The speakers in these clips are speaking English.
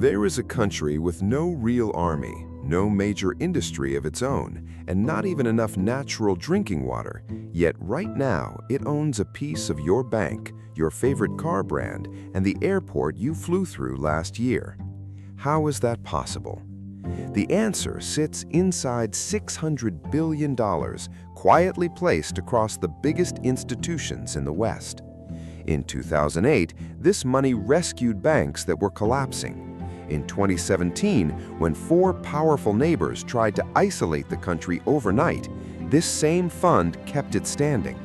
There is a country with no real army, no major industry of its own, and not even enough natural drinking water, yet right now it owns a piece of your bank, your favorite car brand, and the airport you flew through last year. How is that possible? The answer sits inside $600 billion, quietly placed across the biggest institutions in the West. In 2008, this money rescued banks that were collapsing. In 2017, when four powerful neighbors tried to isolate the country overnight, this same fund kept it standing.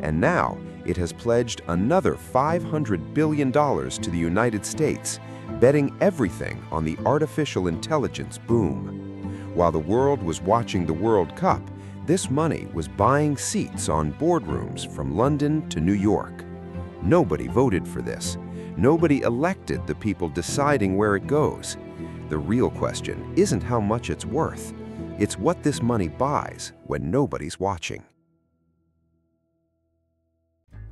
And now, it has pledged another $500 billion to the United States, betting everything on the artificial intelligence boom. While the world was watching the World Cup, this money was buying seats on boardrooms from London to New York. Nobody voted for this. Nobody elected the people deciding where it goes. The real question isn't how much it's worth. It's what this money buys when nobody's watching.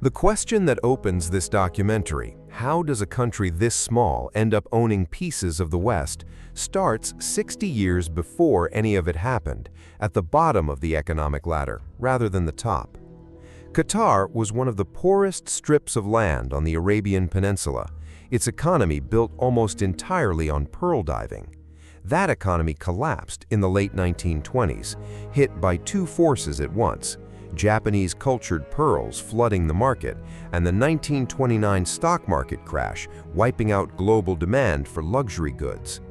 The question that opens this documentary, how does a country this small end up owning pieces of the West, starts 60 years before any of it happened, at the bottom of the economic ladder, rather than the top. Qatar was one of the poorest strips of land on the Arabian Peninsula. Its economy built almost entirely on pearl diving. That economy collapsed in the late 1920s, hit by two forces at once: Japanese cultured pearls flooding the market, and the 1929 stock market crash wiping out global demand for luxury goods.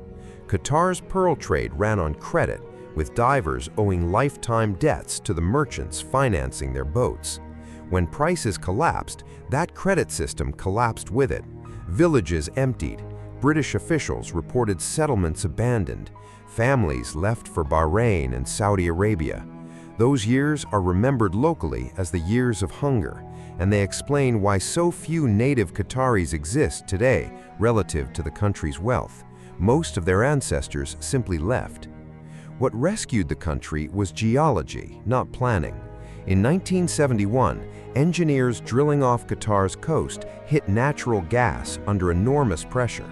Qatar's pearl trade ran on credit, with divers owing lifetime debts to the merchants financing their boats. When prices collapsed, that credit system collapsed with it. Villages emptied, British officials reported settlements abandoned, families left for Bahrain and Saudi Arabia. Those years are remembered locally as the years of hunger, and they explain why so few native Qataris exist today relative to the country's wealth. Most of their ancestors simply left. What rescued the country was geology, not planning. In 1971, engineers drilling off Qatar's coast hit natural gas under enormous pressure.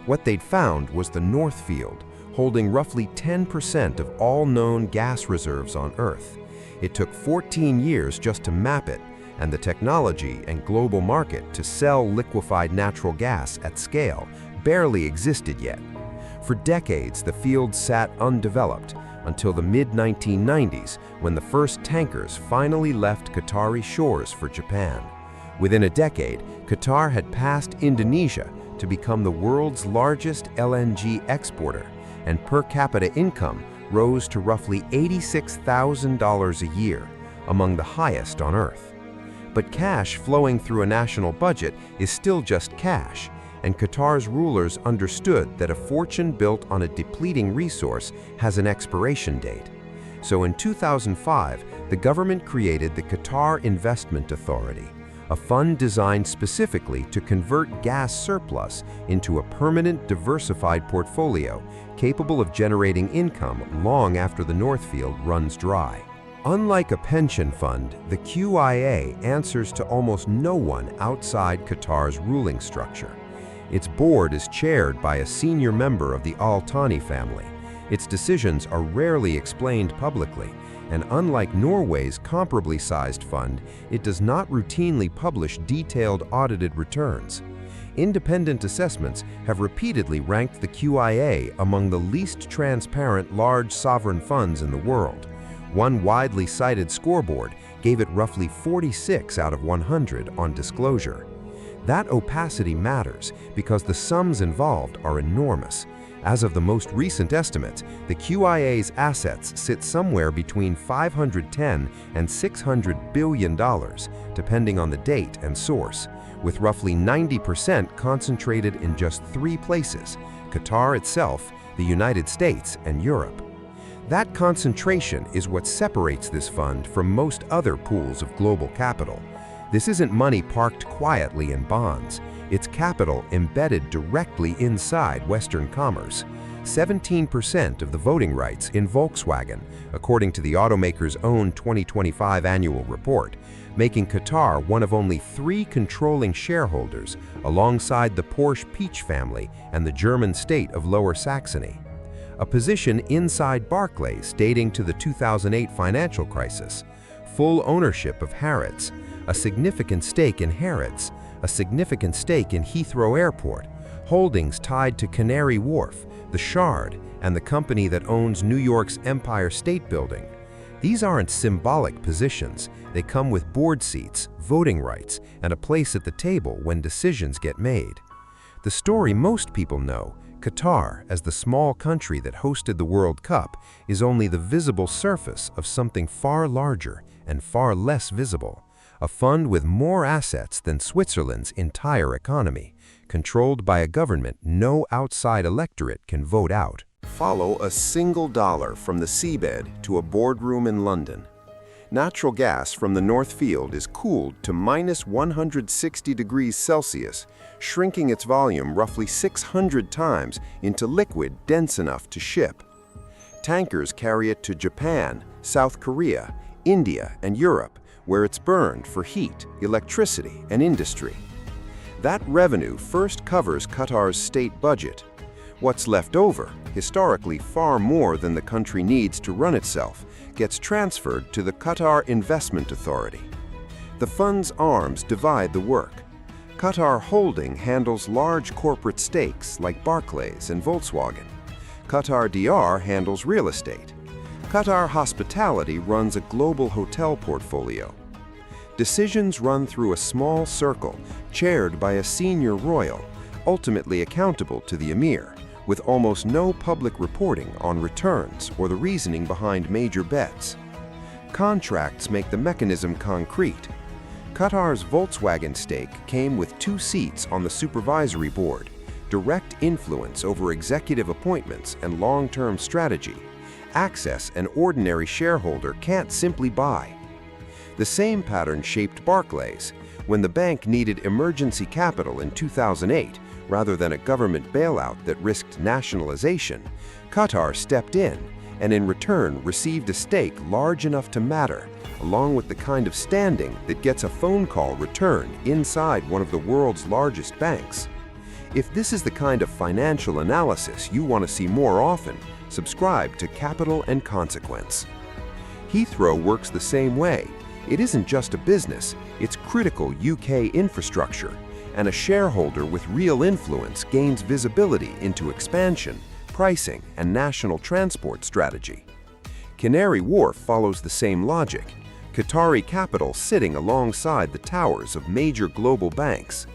What they'd found was the North Field, holding roughly 10% of all known gas reserves on Earth. It took 14 years just to map it, and the technology and global market to sell liquefied natural gas at scale barely existed yet. For decades, the field sat undeveloped, until the mid-1990s, when the first tankers finally left Qatari shores for Japan. Within a decade, Qatar had passed Indonesia to become the world's largest LNG exporter, and per capita income rose to roughly $86,000 a year, among the highest on Earth. But cash flowing through a national budget is still just cash, and Qatar's rulers understood that a fortune built on a depleting resource has an expiration date. So in 2005, the government created the Qatar Investment Authority, a fund designed specifically to convert gas surplus into a permanent, diversified portfolio capable of generating income long after the North Field runs dry. Unlike a pension fund, the QIA answers to almost no one outside Qatar's ruling structure. Its board is chaired by a senior member of the Al Thani family. Its decisions are rarely explained publicly, and unlike Norway's comparably sized fund, it does not routinely publish detailed audited returns. Independent assessments have repeatedly ranked the QIA among the least transparent large sovereign funds in the world. One widely cited scoreboard gave it roughly 46 out of 100 on disclosure. That opacity matters because the sums involved are enormous. As of the most recent estimates, the QIA's assets sit somewhere between $510 and $600 billion, depending on the date and source, with roughly 90% concentrated in just three places: Qatar itself, the United States, and Europe. That concentration is what separates this fund from most other pools of global capital. This isn't money parked quietly in bonds. It's capital embedded directly inside Western commerce. 17% of the voting rights in Volkswagen, according to the automaker's own 2025 annual report, making Qatar one of only 3 controlling shareholders alongside the Porsche Peach family and the German state of Lower Saxony. A position inside Barclays dating to the 2008 financial crisis, full ownership of Harrods, a significant stake in Harrods, a significant stake in Heathrow Airport, holdings tied to Canary Wharf, the Shard, and the company that owns New York's Empire State Building. These aren't symbolic positions. They come with board seats, voting rights, and a place at the table when decisions get made. The story most people know, Qatar, as the small country that hosted the World Cup, is only the visible surface of something far larger and far less visible. A fund with more assets than Switzerland's entire economy, controlled by a government no outside electorate can vote out. Follow a single dollar from the seabed to a boardroom in London. Natural gas from the North Field is cooled to minus 160 degrees Celsius, shrinking its volume roughly 600 times into liquid dense enough to ship. Tankers carry it to Japan, South Korea, India, and Europe, where it's burned for heat, electricity, and industry. That revenue first covers Qatar's state budget. What's left over, historically far more than the country needs to run itself, gets transferred to the Qatar Investment Authority. The fund's arms divide the work. Qatar Holding handles large corporate stakes like Barclays and Volkswagen. Qatar DR handles real estate. Qatar Hospitality runs a global hotel portfolio. Decisions run through a small circle, chaired by a senior royal, ultimately accountable to the emir, with almost no public reporting on returns or the reasoning behind major bets. Contracts make the mechanism concrete. Qatar's Volkswagen stake came with 2 seats on the supervisory board, direct influence over executive appointments and long-term strategy, access an ordinary shareholder can't simply buy. The same pattern shaped Barclays. When the bank needed emergency capital in 2008, rather than a government bailout that risked nationalization, Qatar stepped in and in return received a stake large enough to matter, along with the kind of standing that gets a phone call returned inside one of the world's largest banks. If this is the kind of financial analysis you want to see more often, subscribe to Capital and Consequence. Heathrow works the same way. It isn't just a business, it's critical UK infrastructure, and a shareholder with real influence gains visibility into expansion, pricing, and national transport strategy. Canary Wharf follows the same logic. Qatari capital sitting alongside the towers of major global banks.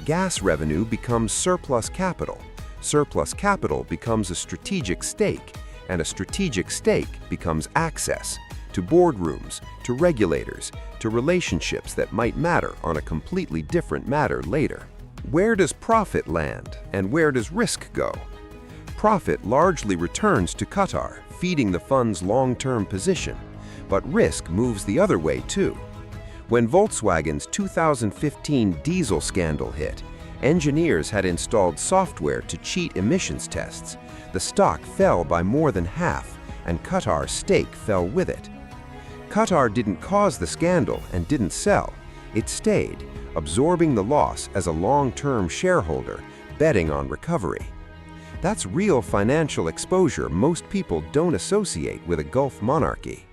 Gas revenue becomes surplus capital. Surplus capital becomes a strategic stake, and a strategic stake becomes access to boardrooms, to regulators, to relationships that might matter on a completely different matter later. Where does profit land, and where does risk go? Profit largely returns to Qatar, feeding the fund's long-term position, but risk moves the other way too. When Volkswagen's 2015 diesel scandal hit, engineers had installed software to cheat emissions tests. The stock fell by more than half, and Qatar's stake fell with it. Qatar didn't cause the scandal and didn't sell. It stayed, absorbing the loss as a long-term shareholder, betting on recovery. That's real financial exposure most people don't associate with a Gulf monarchy.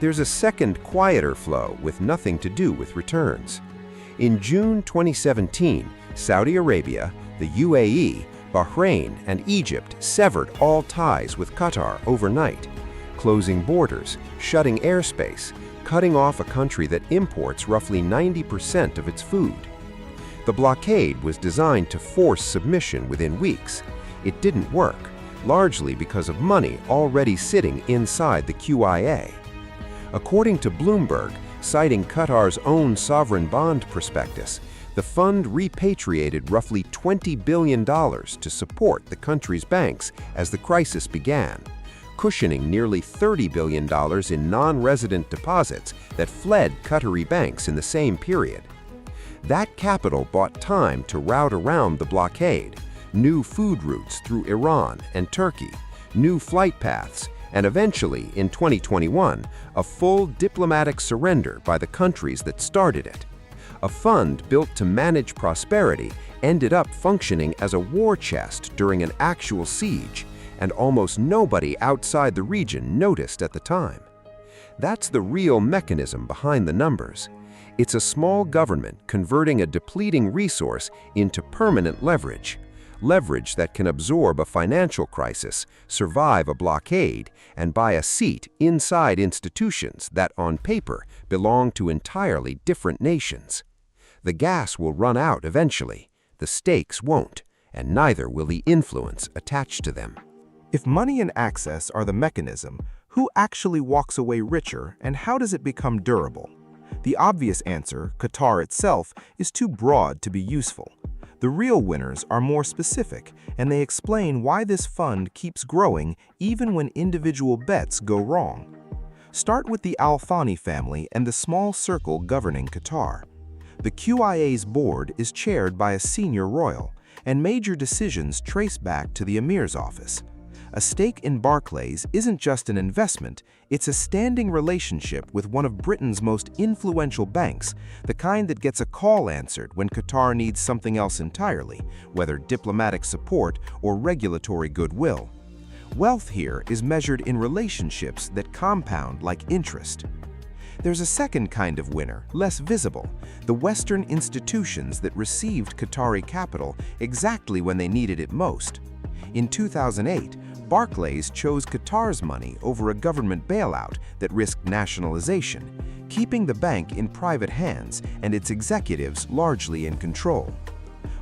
There's a second, quieter flow with nothing to do with returns. In June 2017, Saudi Arabia, the UAE, Bahrain, and Egypt severed all ties with Qatar overnight, closing borders, shutting airspace, cutting off a country that imports roughly 90% of its food. The blockade was designed to force submission within weeks. It didn't work, largely because of money already sitting inside the QIA. According to Bloomberg, citing Qatar's own sovereign bond prospectus, the fund repatriated roughly $20 billion to support the country's banks as the crisis began, cushioning nearly $30 billion in non-resident deposits that fled Qatari banks in the same period. That capital bought time to route around the blockade, new food routes through Iran and Turkey, new flight paths, and eventually, in 2021, a full diplomatic surrender by the countries that started it. A fund built to manage prosperity ended up functioning as a war chest during an actual siege, and almost nobody outside the region noticed at the time. That's the real mechanism behind the numbers. It's a small government converting a depleting resource into permanent leverage. Leverage that can absorb a financial crisis, survive a blockade, and buy a seat inside institutions that, on paper, belong to entirely different nations. The gas will run out eventually, the stakes won't, and neither will the influence attached to them. If money and access are the mechanism, who actually walks away richer and how does it become durable? The obvious answer, Qatar itself, is too broad to be useful. The real winners are more specific, and they explain why this fund keeps growing even when individual bets go wrong. Start with the Al Thani family and the small circle governing Qatar. The QIA's board is chaired by a senior royal, and major decisions trace back to the Emir's office. A stake in Barclays isn't just an investment, it's a standing relationship with one of Britain's most influential banks, the kind that gets a call answered when Qatar needs something else entirely, whether diplomatic support or regulatory goodwill. Wealth here is measured in relationships that compound like interest. There's a second kind of winner, less visible, the Western institutions that received Qatari capital exactly when they needed it most. In 2008, Barclays chose Qatar's money over a government bailout that risked nationalization, keeping the bank in private hands and its executives largely in control.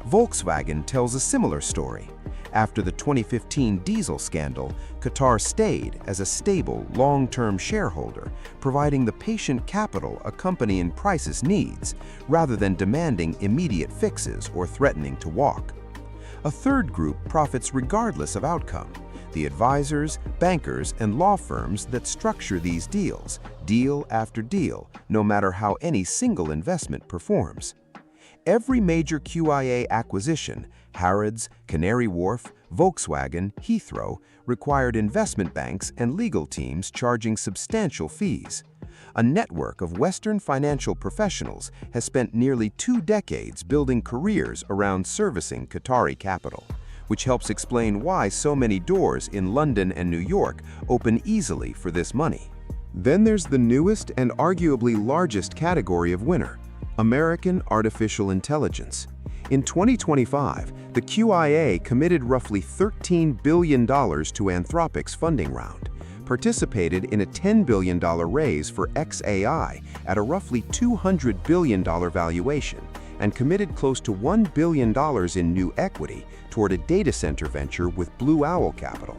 Volkswagen tells a similar story. After the 2015 diesel scandal, Qatar stayed as a stable, long-term shareholder, providing the patient capital a company in crisis needs, rather than demanding immediate fixes or threatening to walk. A third group profits regardless of outcome: the advisors, bankers, and law firms that structure these deals, deal after deal, no matter how any single investment performs. Every major QIA acquisition, Harrods, Canary Wharf, Volkswagen, Heathrow, required investment banks and legal teams charging substantial fees. A network of Western financial professionals has spent nearly 2 decades building careers around servicing Qatari capital, which helps explain why so many doors in London and New York open easily for this money. Then there's the newest and arguably largest category of winner: American artificial intelligence. In 2025, the QIA committed roughly $13 billion to Anthropic's funding round, participated in a $10 billion raise for xAI at a roughly $200 billion valuation, and committed close to $1 billion in new equity toward a data center venture with Blue Owl Capital.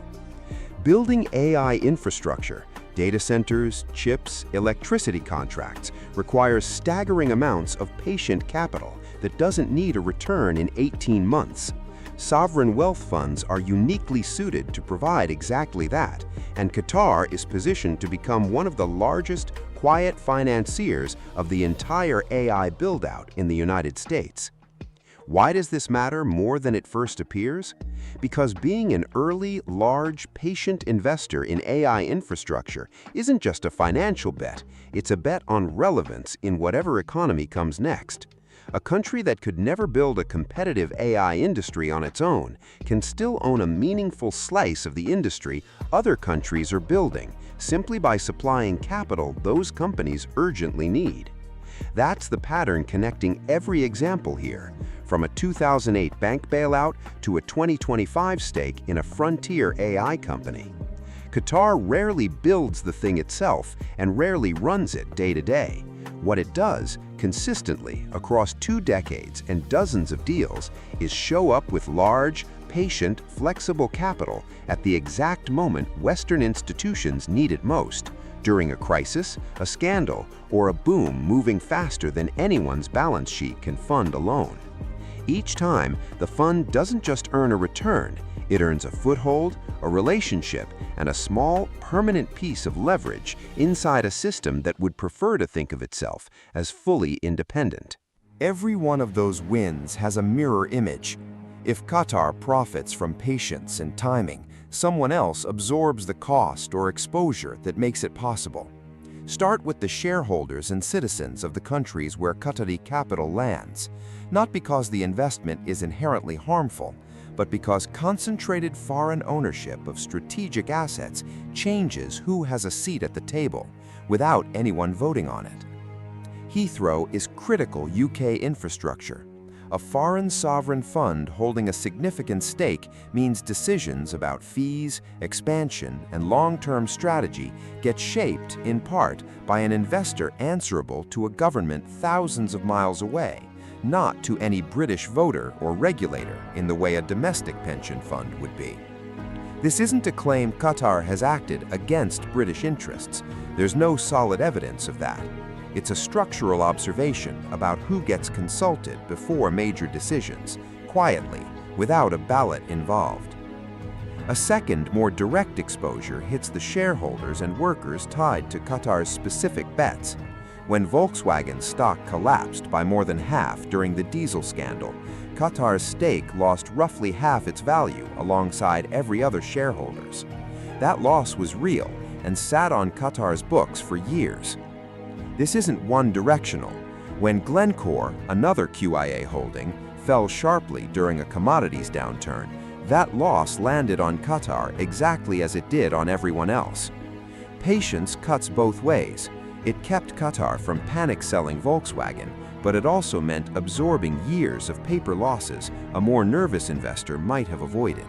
Building AI infrastructure, data centers, chips, electricity contracts requires staggering amounts of patient capital that doesn't need a return in 18 months. Sovereign wealth funds are uniquely suited to provide exactly that, and Qatar is positioned to become one of the largest quiet financiers of the entire AI build-out in the United States. Why does this matter more than it first appears? Because being an early, large, patient investor in AI infrastructure isn't just a financial bet, it's a bet on relevance in whatever economy comes next. A country that could never build a competitive AI industry on its own can still own a meaningful slice of the industry other countries are building, simply by supplying capital those companies urgently need. That's the pattern connecting every example here, from a 2008 bank bailout to a 2025 stake in a frontier AI company. Qatar rarely builds the thing itself and rarely runs it day to day. What it does, consistently across 2 decades and dozens of deals, is show up with large, patient, flexible capital at the exact moment Western institutions need it most, during a crisis, a scandal, or a boom moving faster than anyone's balance sheet can fund alone. Each time, the fund doesn't just earn a return, it earns a foothold, a relationship, and a small, permanent piece of leverage inside a system that would prefer to think of itself as fully independent. Every one of those wins has a mirror image. If Qatar profits from patience and timing, someone else absorbs the cost or exposure that makes it possible. Start with the shareholders and citizens of the countries where Qatari capital lands, not because the investment is inherently harmful, but because concentrated foreign ownership of strategic assets changes who has a seat at the table, without anyone voting on it. Heathrow is critical UK infrastructure. A foreign sovereign fund holding a significant stake means decisions about fees, expansion, and long-term strategy get shaped, in part, by an investor answerable to a government thousands of miles away, not to any British voter or regulator in the way a domestic pension fund would be. This isn't to claim Qatar has acted against British interests. There's no solid evidence of that. It's a structural observation about who gets consulted before major decisions, quietly, without a ballot involved. A second, more direct exposure hits the shareholders and workers tied to Qatar's specific bets. When Volkswagen stock collapsed by more than half during the diesel scandal, Qatar's stake lost roughly half its value alongside every other shareholder's. That loss was real and sat on Qatar's books for years. This isn't one-directional. When Glencore, another QIA holding, fell sharply during a commodities downturn, that loss landed on Qatar exactly as it did on everyone else. Patience cuts both ways. It kept Qatar from panic-selling Volkswagen, but it also meant absorbing years of paper losses a more nervous investor might have avoided.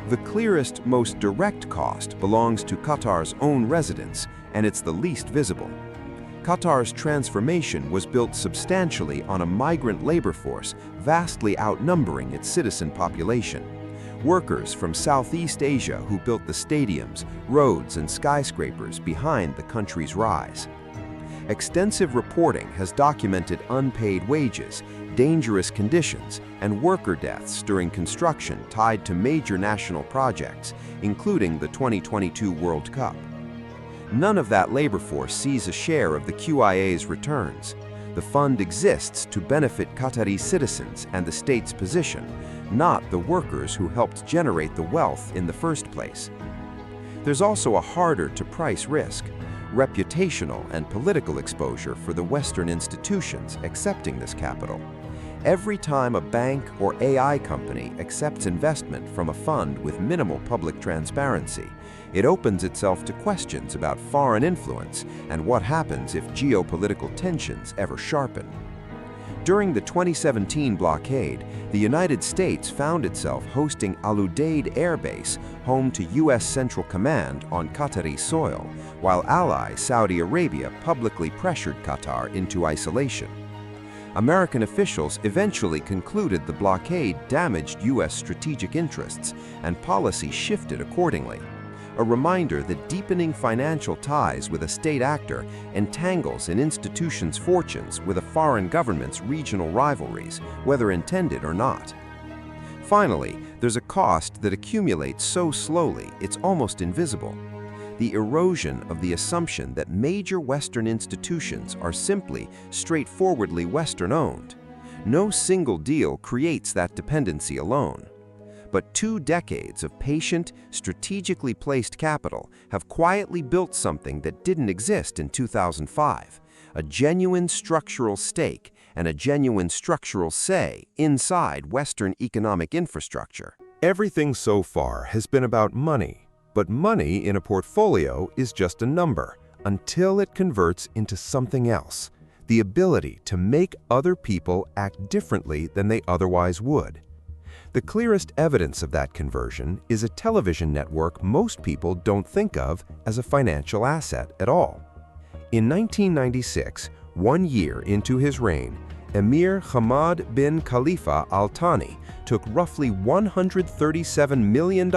The clearest, most direct cost belongs to Qatar's own residents, and it's the least visible. Qatar's transformation was built substantially on a migrant labor force vastly outnumbering its citizen population. Workers from Southeast Asia who built the stadiums, roads, and skyscrapers behind the country's rise. Extensive reporting has documented unpaid wages, dangerous conditions, and worker deaths during construction tied to major national projects, including the 2022 World Cup. None of that labor force sees a share of the QIA's returns. The fund exists to benefit Qatari citizens and the state's position, not the workers who helped generate the wealth in the first place. There's also a harder-to-price risk, reputational and political exposure for the Western institutions accepting this capital. Every time a bank or AI company accepts investment from a fund with minimal public transparency, it opens itself to questions about foreign influence and what happens if geopolitical tensions ever sharpen. During the 2017 blockade, the United States found itself hosting Al Udeid Air Base, home to U.S. Central Command on Qatari soil, while ally Saudi Arabia publicly pressured Qatar into isolation. American officials eventually concluded the blockade damaged U.S. strategic interests, and policy shifted accordingly. A reminder that deepening financial ties with a state actor entangles an institution's fortunes with a foreign government's regional rivalries, whether intended or not. Finally, there's a cost that accumulates so slowly it's almost invisible. The erosion of the assumption that major Western institutions are simply, straightforwardly Western-owned. No single deal creates that dependency alone. But 2 decades of patient, strategically placed capital have quietly built something that didn't exist in 2005, a genuine structural stake and a genuine structural say inside Western economic infrastructure. Everything so far has been about money, but money in a portfolio is just a number until it converts into something else, the ability to make other people act differently than they otherwise would. The clearest evidence of that conversion is a television network most people don't think of as a financial asset at all. In 1996, 1 year into his reign, Emir Hamad bin Khalifa Al Thani took roughly $137 million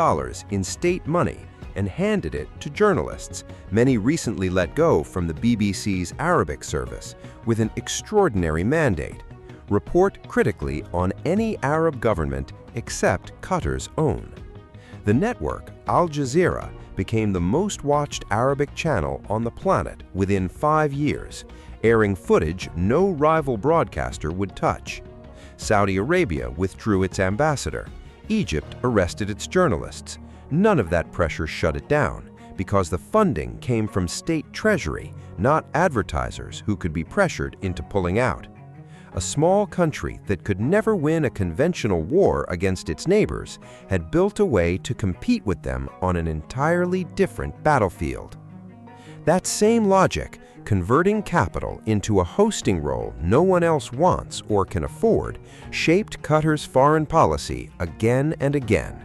in state money and handed it to journalists, many recently let go from the BBC's Arabic service, with an extraordinary mandate: report critically on any Arab government except Qatar's own. The network, Al Jazeera, became the most watched Arabic channel on the planet within 5 years, airing footage no rival broadcaster would touch. Saudi Arabia withdrew its ambassador. Egypt arrested its journalists. None of that pressure shut it down, because the funding came from state treasury, not advertisers who could be pressured into pulling out. A small country that could never win a conventional war against its neighbors had built a way to compete with them on an entirely different battlefield. That same logic, converting capital into a hosting role no one else wants or can afford, shaped Qatar's foreign policy again and again.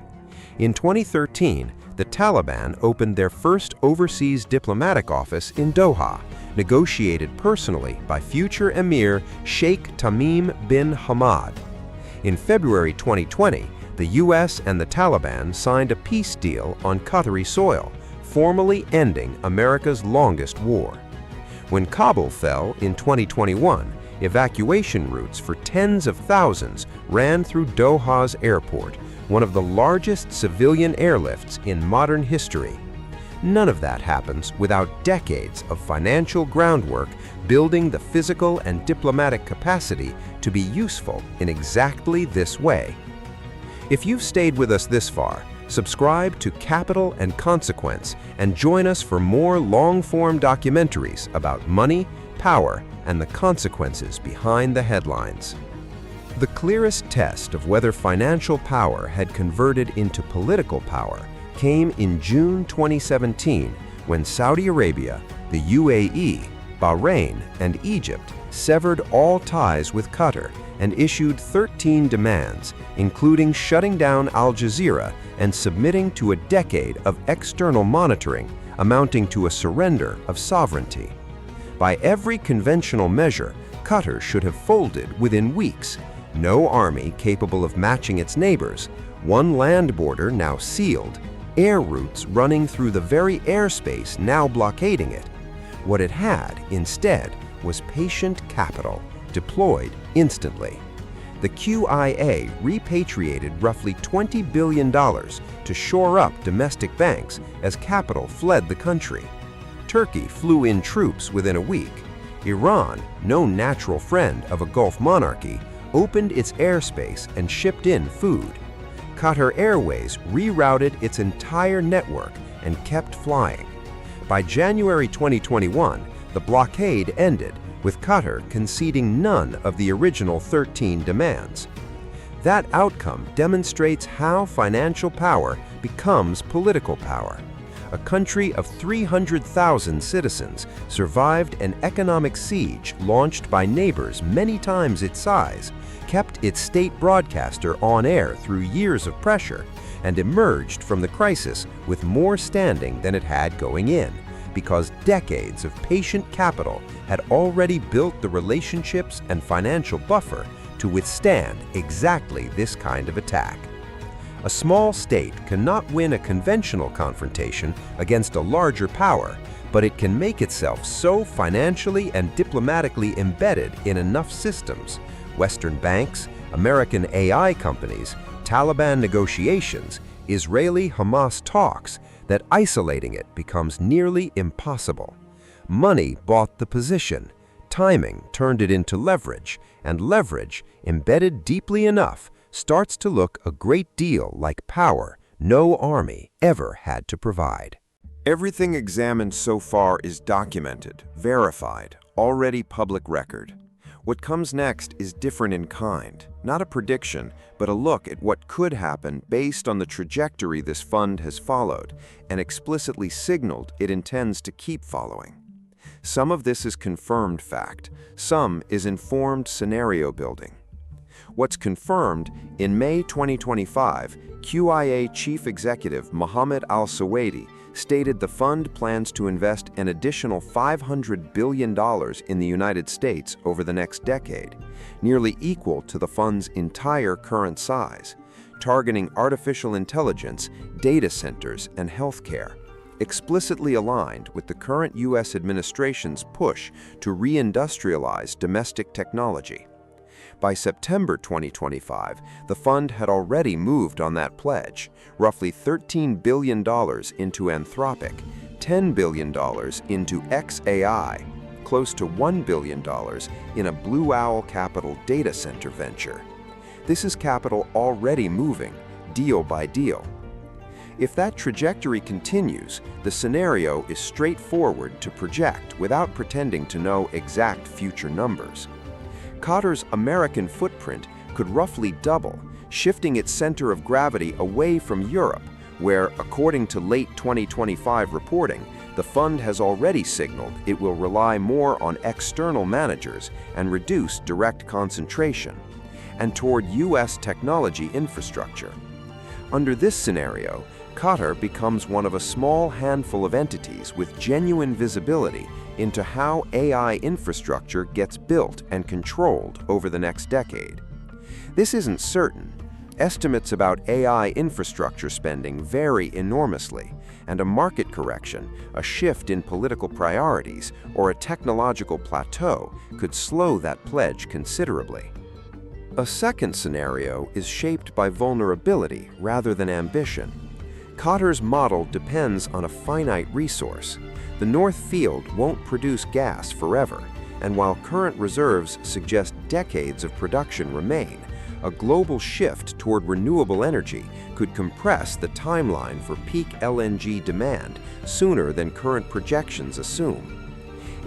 In 2013, the Taliban opened their first overseas diplomatic office in Doha, negotiated personally by future Emir Sheikh Tamim bin Hamad. In February 2020, the US and the Taliban signed a peace deal on Qatari soil, formally ending America's longest war. When Kabul fell in 2021, evacuation routes for tens of thousands ran through Doha's airport, one of the largest civilian airlifts in modern history. None of that happens without decades of financial groundwork building the physical and diplomatic capacity to be useful in exactly this way. If you've stayed with us this far, subscribe to Capital and Consequence and join us for more long-form documentaries about money, power, and the consequences behind the headlines. The clearest test of whether financial power had converted into political power came in June 2017 when Saudi Arabia, the UAE, Bahrain, and Egypt severed all ties with Qatar and issued 13 demands, including shutting down Al Jazeera and submitting to a decade of external monitoring, amounting to a surrender of sovereignty. By every conventional measure, Qatar should have folded within weeks. No army capable of matching its neighbors, one land border now sealed, air routes running through the very airspace now blockading it. What it had, instead, was patient capital, deployed instantly. The QIA repatriated roughly $20 billion to shore up domestic banks as capital fled the country. Turkey flew in troops within a week. Iran, no natural friend of a Gulf monarchy, opened its airspace and shipped in food. Qatar Airways rerouted its entire network and kept flying. By January 2021, the blockade ended, with Qatar conceding none of the original 13 demands. That outcome demonstrates how financial power becomes political power. A country of 300,000 citizens survived an economic siege launched by neighbors many times its size, kept its state broadcaster on air through years of pressure, and emerged from the crisis with more standing than it had going in, because decades of patient capital had already built the relationships and financial buffer to withstand exactly this kind of attack. A small state cannot win a conventional confrontation against a larger power, but it can make itself so financially and diplomatically embedded in enough systems, Western banks, American AI companies, Taliban negotiations, Israeli-Hamas talks, that isolating it becomes nearly impossible. Money bought the position, timing turned it into leverage, and leverage, embedded deeply enough, starts to look a great deal like power no army ever had to provide. Everything examined so far is documented, verified, already public record. What comes next is different in kind, not a prediction, but a look at what could happen based on the trajectory this fund has followed and explicitly signaled it intends to keep following. Some of this is confirmed fact, some is informed scenario building. What's confirmed, in May 2025, QIA Chief Executive Mohammed Al-Suwaidi stated the fund plans to invest an additional $500 billion in the United States over the next decade, nearly equal to the fund's entire current size, targeting artificial intelligence, data centers, and healthcare, explicitly aligned with the current U.S. administration's push to reindustrialize domestic technology. By September 2025, the fund had already moved on that pledge, roughly $13 billion into Anthropic, $10 billion into xAI, close to $1 billion in a Blue Owl Capital data center venture. This is capital already moving, deal by deal. If that trajectory continues, the scenario is straightforward to project without pretending to know exact future numbers. Qatar's American footprint could roughly double, shifting its center of gravity away from Europe, where, according to late 2025 reporting, the fund has already signaled it will rely more on external managers and reduce direct concentration, and toward U.S. technology infrastructure. Under this scenario, Qatar becomes one of a small handful of entities with genuine visibility into how AI infrastructure gets built and controlled over the next decade. This isn't certain. Estimates about AI infrastructure spending vary enormously, and a market correction, a shift in political priorities, or a technological plateau could slow that pledge considerably. A second scenario is shaped by vulnerability rather than ambition. Qatar's model depends on a finite resource. The North Field won't produce gas forever, and while current reserves suggest decades of production remain, a global shift toward renewable energy could compress the timeline for peak LNG demand sooner than current projections assume.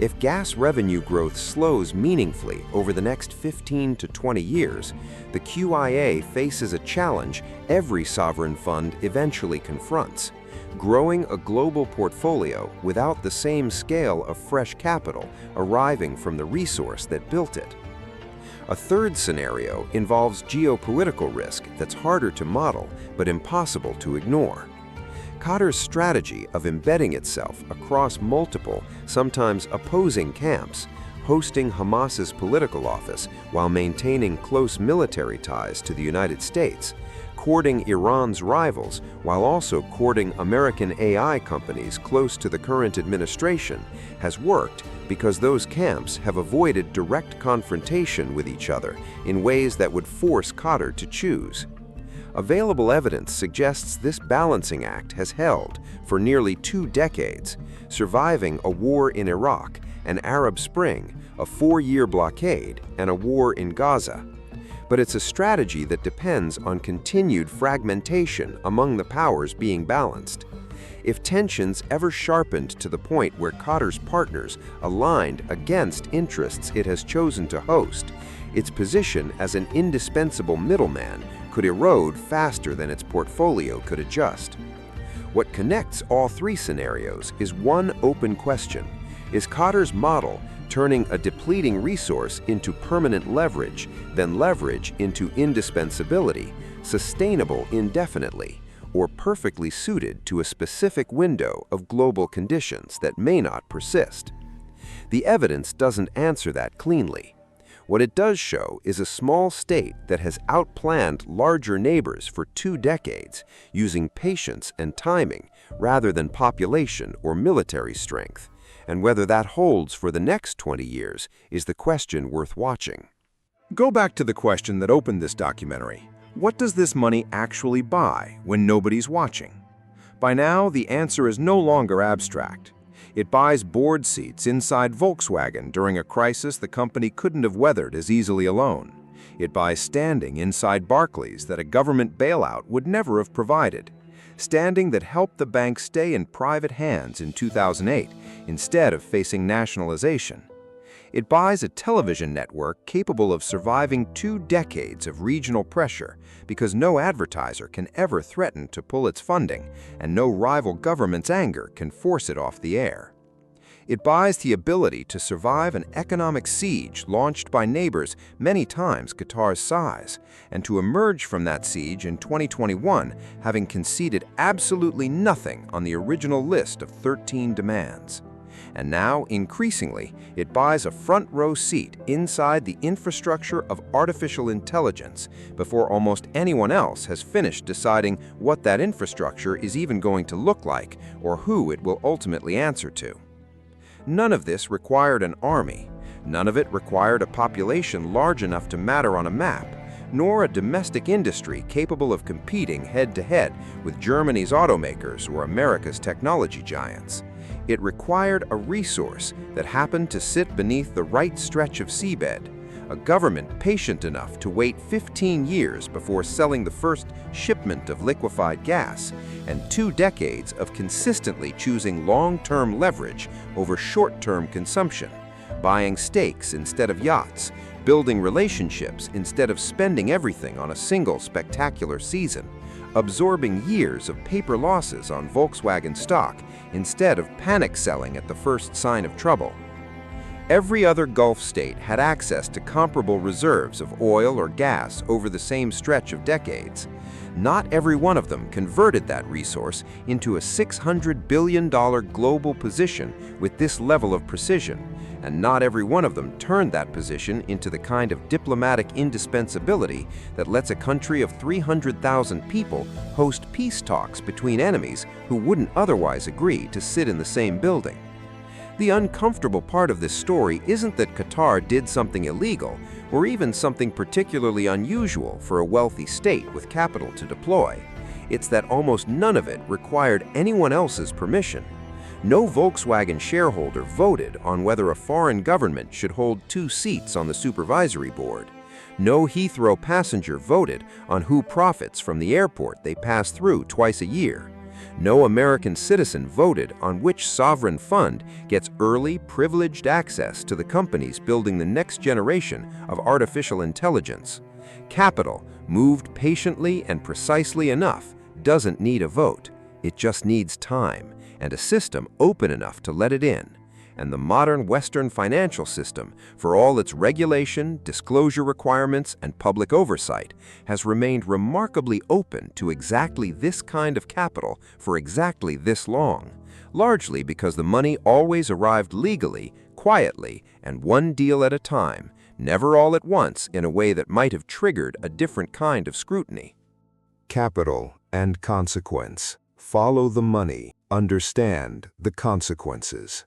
If gas revenue growth slows meaningfully over the next 15 to 20 years, the QIA faces a challenge every sovereign fund eventually confronts: growing a global portfolio without the same scale of fresh capital arriving from the resource that built it. A third scenario involves geopolitical risk that's harder to model but impossible to ignore. Qatar's strategy of embedding itself across multiple, sometimes opposing camps, hosting Hamas's political office while maintaining close military ties to the United States, courting Iran's rivals while also courting American AI companies close to the current administration, has worked because those camps have avoided direct confrontation with each other in ways that would force Qatar to choose. Available evidence suggests this balancing act has held for nearly 2 decades, surviving a war in Iraq, an Arab Spring, a 4-year blockade, and a war in Gaza. But it's a strategy that depends on continued fragmentation among the powers being balanced. If tensions ever sharpened to the point where Qatar's partners aligned against interests it has chosen to host, its position as an indispensable middleman could erode faster than its portfolio could adjust. What connects all 3 scenarios is one open question: is Qatar's model turning a depleting resource into permanent leverage, then leverage into indispensability, sustainable indefinitely, or perfectly suited to a specific window of global conditions that may not persist? The evidence doesn't answer that cleanly. What it does show is a small state that has outplanned larger neighbors for 2 decades, using patience and timing rather than population or military strength. And whether that holds for the next 20 years is the question worth watching. Go back to the question that opened this documentary. What does this money actually buy when nobody's watching? By now, the answer is no longer abstract. It buys board seats inside Volkswagen during a crisis the company couldn't have weathered as easily alone. It buys standing inside Barclays that a government bailout would never have provided. Standing that helped the bank stay in private hands in 2008 instead of facing nationalization. It buys a television network capable of surviving 2 decades of regional pressure because no advertiser can ever threaten to pull its funding, and no rival government's anger can force it off the air. It buys the ability to survive an economic siege launched by neighbors many times Qatar's size, and to emerge from that siege in 2021 having conceded absolutely nothing on the original list of 13 demands. And now, increasingly, it buys a front-row seat inside the infrastructure of artificial intelligence before almost anyone else has finished deciding what that infrastructure is even going to look like or who it will ultimately answer to. None of this required an army. None of it required a population large enough to matter on a map, nor a domestic industry capable of competing head-to-head with Germany's automakers or America's technology giants. It required a resource that happened to sit beneath the right stretch of seabed, a government patient enough to wait 15 years before selling the first shipment of liquefied gas, and 2 decades of consistently choosing long-term leverage over short-term consumption, buying stakes instead of yachts, building relationships instead of spending everything on a single spectacular season, absorbing years of paper losses on Volkswagen stock instead of panic selling at the first sign of trouble. Every other Gulf state had access to comparable reserves of oil or gas over the same stretch of decades. Not every one of them converted that resource into a $600 billion global position with this level of precision, and not every one of them turned that position into the kind of diplomatic indispensability that lets a country of 300,000 people host peace talks between enemies who wouldn't otherwise agree to sit in the same building. The uncomfortable part of this story isn't that Qatar did something illegal or even something particularly unusual for a wealthy state with capital to deploy. It's that almost none of it required anyone else's permission. No Volkswagen shareholder voted on whether a foreign government should hold 2 seats on the supervisory board. No Heathrow passenger voted on who profits from the airport they pass through twice a year. No American citizen voted on which sovereign fund gets early, privileged access to the companies building the next generation of artificial intelligence. Capital, moved patiently and precisely enough, doesn't need a vote. It just needs time and a system open enough to let it in. And the modern Western financial system, for all its regulation, disclosure requirements, and public oversight, has remained remarkably open to exactly this kind of capital for exactly this long, largely because the money always arrived legally, quietly, and one deal at a time, never all at once in a way that might have triggered a different kind of scrutiny. Capital and consequence. Follow the money. Understand the consequences.